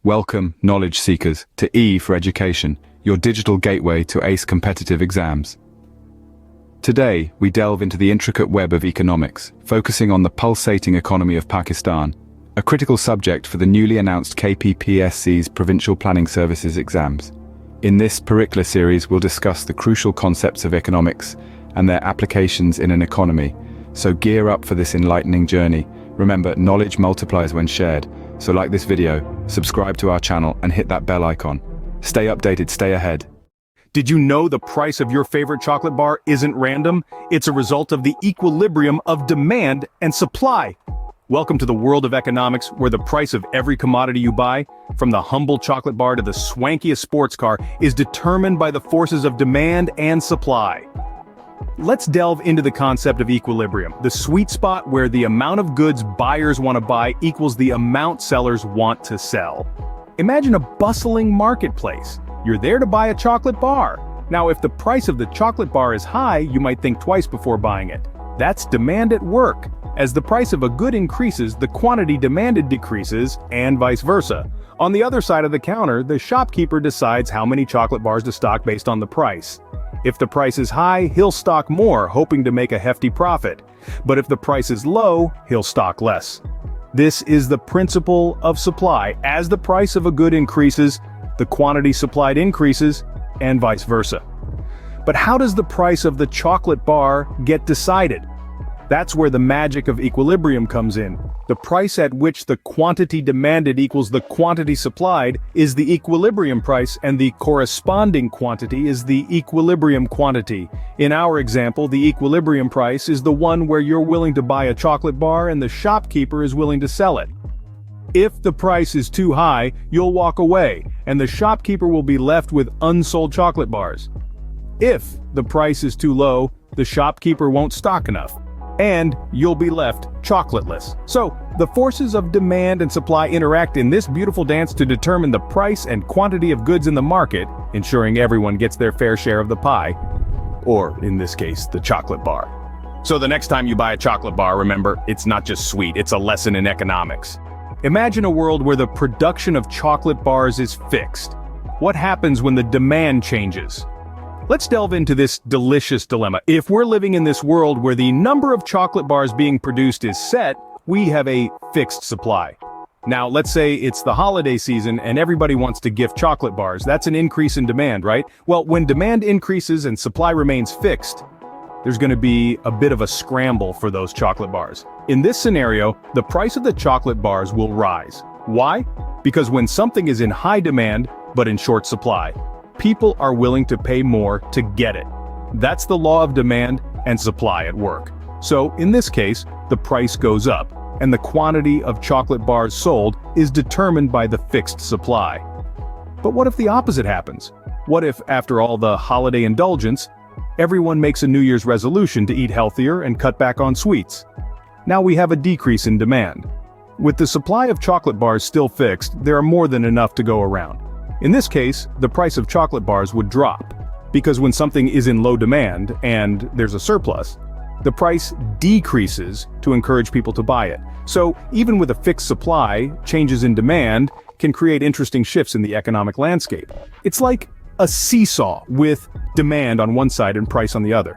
Welcome, knowledge seekers, to E for Education, your digital gateway to ace competitive exams. Today, we delve into the intricate web of economics, focusing on the pulsating economy of Pakistan, a critical subject for the newly announced KPPSC's Provincial Planning Services exams. In this Perikla series, we'll discuss the crucial concepts of economics and their applications in an economy. So gear up for this enlightening journey. Remember, knowledge multiplies when shared. So like this video, subscribe to our channel and hit that bell icon. Stay updated, stay ahead. Did you know the price of your favorite chocolate bar isn't random? It's a result of the equilibrium of demand and supply. Welcome to the world of economics, where the price of every commodity you buy, from the humble chocolate bar to the swankiest sports car, is determined by the forces of demand and supply. Let's delve into the concept of equilibrium, the sweet spot where the amount of goods buyers want to buy equals the amount sellers want to sell. Imagine a bustling marketplace. You're there to buy a chocolate bar. Now, if the price of the chocolate bar is high, you might think twice before buying it. That's demand at work. As the price of a good increases, the quantity demanded decreases, and vice versa. On the other side of the counter, the shopkeeper decides how many chocolate bars to stock based on the price. If the price is high, he'll stock more, hoping to make a hefty profit. But if the price is low, he'll stock less. This is the principle of supply. As the price of a good increases, the quantity supplied increases, and vice versa. But how does the price of the chocolate bar get decided? That's where the magic of equilibrium comes in. The price at which the quantity demanded equals the quantity supplied is the equilibrium price, and the corresponding quantity is the equilibrium quantity. In our example, the equilibrium price is the one where you're willing to buy a chocolate bar and the shopkeeper is willing to sell it. If the price is too high, you'll walk away, and the shopkeeper will be left with unsold chocolate bars. If the price is too low, the shopkeeper won't stock enough, and you'll be left chocolateless. So, the forces of demand and supply interact in this beautiful dance to determine the price and quantity of goods in the market, ensuring everyone gets their fair share of the pie, or in this case, the chocolate bar. So the next time you buy a chocolate bar, remember, it's not just sweet, it's a lesson in economics. Imagine a world where the production of chocolate bars is fixed. What happens when the demand changes? Let's delve into this delicious dilemma. If we're living in this world where the number of chocolate bars being produced is set, we have a fixed supply. Now, let's say it's the holiday season and everybody wants to gift chocolate bars. That's an increase in demand, right? Well, when demand increases and supply remains fixed, there's going to be a bit of a scramble for those chocolate bars. In this scenario, the price of the chocolate bars will rise. Why? Because when something is in high demand, but in short supply, people are willing to pay more to get it. That's the law of demand and supply at work. So, in this case, the price goes up, and the quantity of chocolate bars sold is determined by the fixed supply. But what if the opposite happens? What if, after all the holiday indulgence, everyone makes a New Year's resolution to eat healthier and cut back on sweets? Now we have a decrease in demand. With the supply of chocolate bars still fixed, there are more than enough to go around. In this case, the price of chocolate bars would drop, because when something is in low demand and there's a surplus, the price decreases to encourage people to buy it. So even with a fixed supply, changes in demand can create interesting shifts in the economic landscape. It's like a seesaw with demand on one side and price on the other.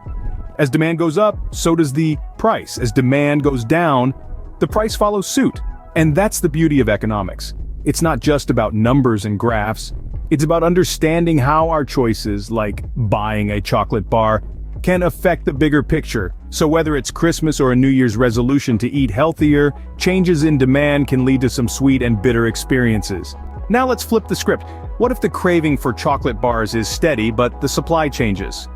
As demand goes up, so does the price. As demand goes down, the price follows suit. And that's the beauty of economics. It's not just about numbers and graphs. It's about understanding how our choices, like buying a chocolate bar, can affect the bigger picture. So whether it's Christmas or a New Year's resolution to eat healthier, changes in demand can lead to some sweet and bitter experiences. Now let's flip the script. What if the craving for chocolate bars is steady, but the supply changes?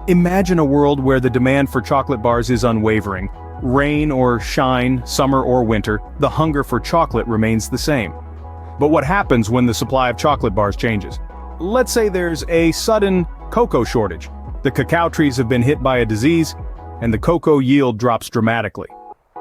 Imagine a world where the demand for chocolate bars is unwavering. Rain or shine, summer or winter, the hunger for chocolate remains the same. But what happens when the supply of chocolate bars changes? Let's say there's a sudden cocoa shortage. The cacao trees have been hit by a disease, and the cocoa yield drops dramatically.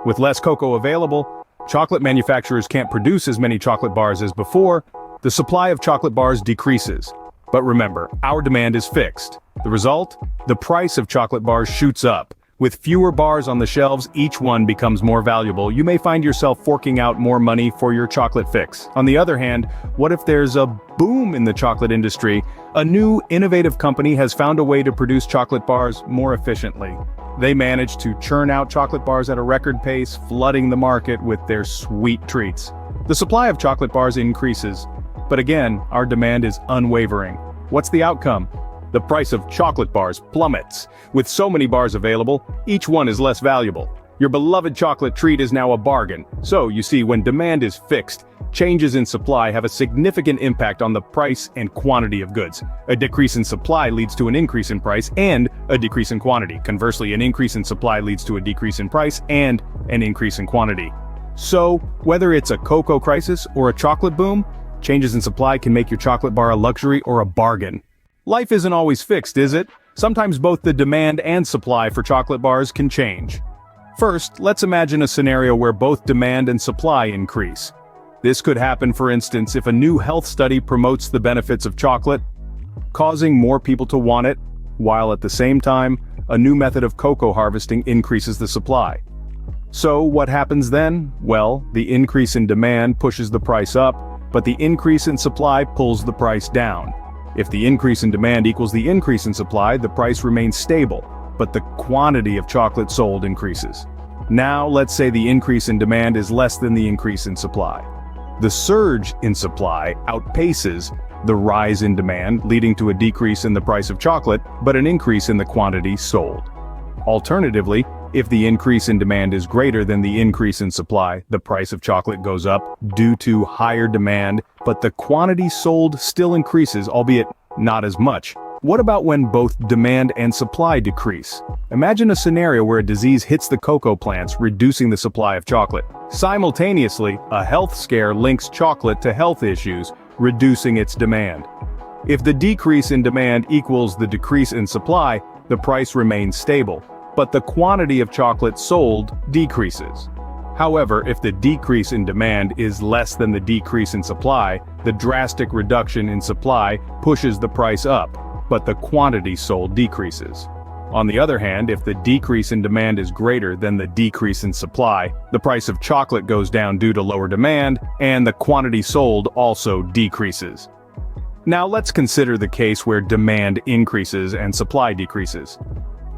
With less cocoa available, chocolate manufacturers can't produce as many chocolate bars as before. The supply of chocolate bars decreases. But remember, our demand is fixed. The result? The price of chocolate bars shoots up. With fewer bars on the shelves, each one becomes more valuable. You may find yourself forking out more money for your chocolate fix. On the other hand, what if there's a boom in the chocolate industry? A new, innovative company has found a way to produce chocolate bars more efficiently. They manage to churn out chocolate bars at a record pace, flooding the market with their sweet treats. The supply of chocolate bars increases, but again, our demand is unwavering. What's the outcome? The price of chocolate bars plummets. With so many bars available, each one is less valuable. Your beloved chocolate treat is now a bargain. So, you see, when demand is fixed, changes in supply have a significant impact on the price and quantity of goods. A decrease in supply leads to an increase in price and a decrease in quantity. Conversely, an increase in supply leads to a decrease in price and an increase in quantity. So, whether it's a cocoa crisis or a chocolate boom, changes in supply can make your chocolate bar a luxury or a bargain. Life isn't always fixed, is it? Sometimes both the demand and supply for chocolate bars can change. First, let's imagine a scenario where both demand and supply increase. This could happen, for instance, if a new health study promotes the benefits of chocolate, causing more people to want it, while at the same time, a new method of cocoa harvesting increases the supply. So, what happens then? Well, the increase in demand pushes the price up, but the increase in supply pulls the price down. If the increase in demand equals the increase in supply, the price remains stable, but the quantity of chocolate sold increases. Now, let's say the increase in demand is less than the increase in supply. The surge in supply outpaces the rise in demand, leading to a decrease in the price of chocolate, but an increase in the quantity sold. Alternatively, if the increase in demand is greater than the increase in supply, the price of chocolate goes up due to higher demand, but the quantity sold still increases, albeit not as much. What about when both demand and supply decrease? Imagine a scenario where a disease hits the cocoa plants, reducing the supply of chocolate. Simultaneously, a health scare links chocolate to health issues, reducing its demand. If the decrease in demand equals the decrease in supply, the price remains stable, but the quantity of chocolate sold decreases. However, if the decrease in demand is less than the decrease in supply, the drastic reduction in supply pushes the price up, but the quantity sold decreases. On the other hand, if the decrease in demand is greater than the decrease in supply, the price of chocolate goes down due to lower demand, and the quantity sold also decreases. Now let's consider the case where demand increases and supply decreases.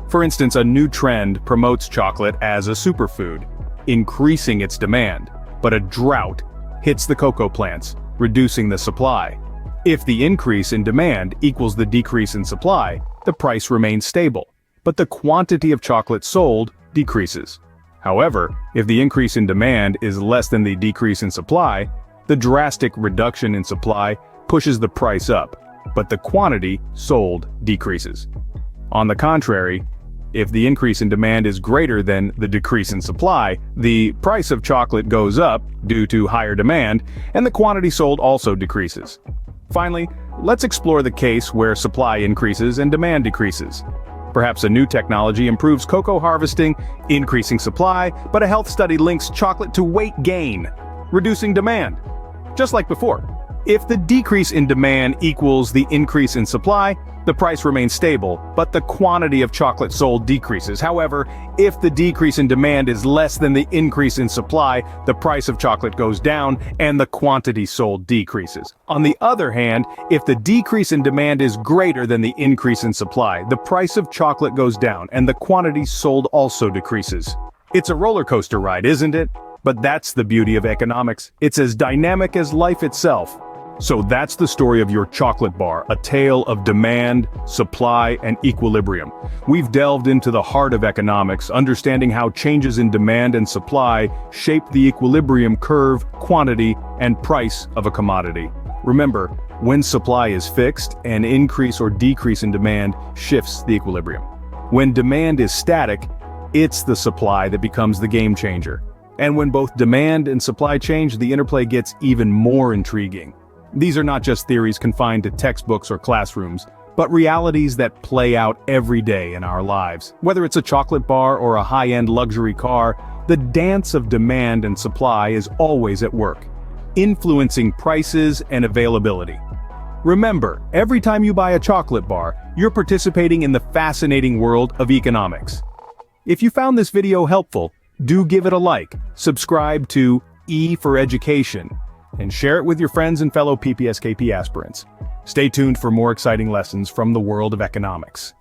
For instance, a new trend promotes chocolate as a superfood, increasing its demand, but a drought hits the cocoa plants, reducing the supply. If the increase in demand equals the decrease in supply, the price remains stable, but the quantity of chocolate sold decreases. However, if the increase in demand is less than the decrease in supply, the drastic reduction in supply pushes the price up, but the quantity sold decreases. On the contrary, if the increase in demand is greater than the decrease in supply, the price of chocolate goes up due to higher demand, and the quantity sold also decreases. Finally, let's explore the case where supply increases and demand decreases. Perhaps a new technology improves cocoa harvesting, increasing supply, but a health study links chocolate to weight gain, reducing demand. Just like before, if the decrease in demand equals the increase in supply, the price remains stable, but the quantity of chocolate sold decreases. However, if the decrease in demand is less than the increase in supply, the price of chocolate goes down and the quantity sold decreases. On the other hand, if the decrease in demand is greater than the increase in supply, the price of chocolate goes down and the quantity sold also decreases. It's a roller coaster ride, isn't it? But that's the beauty of economics. It's as dynamic as life itself. So that's the story of your chocolate bar, a tale of demand, supply, and equilibrium. We've delved into the heart of economics, understanding how changes in demand and supply shape the equilibrium curve, quantity, and price of a commodity. Remember, when supply is fixed, an increase or decrease in demand shifts the equilibrium. When demand is static, it's the supply that becomes the game changer. And when both demand and supply change, the interplay gets even more intriguing. These are not just theories confined to textbooks or classrooms, but realities that play out every day in our lives. Whether it's a chocolate bar or a high-end luxury car, the dance of demand and supply is always at work, influencing prices and availability. Remember, every time you buy a chocolate bar, you're participating in the fascinating world of economics. If you found this video helpful, do give it a like, subscribe to E for Education, and share it with your friends and fellow PPSKP aspirants. Stay tuned for more exciting lessons from the world of economics.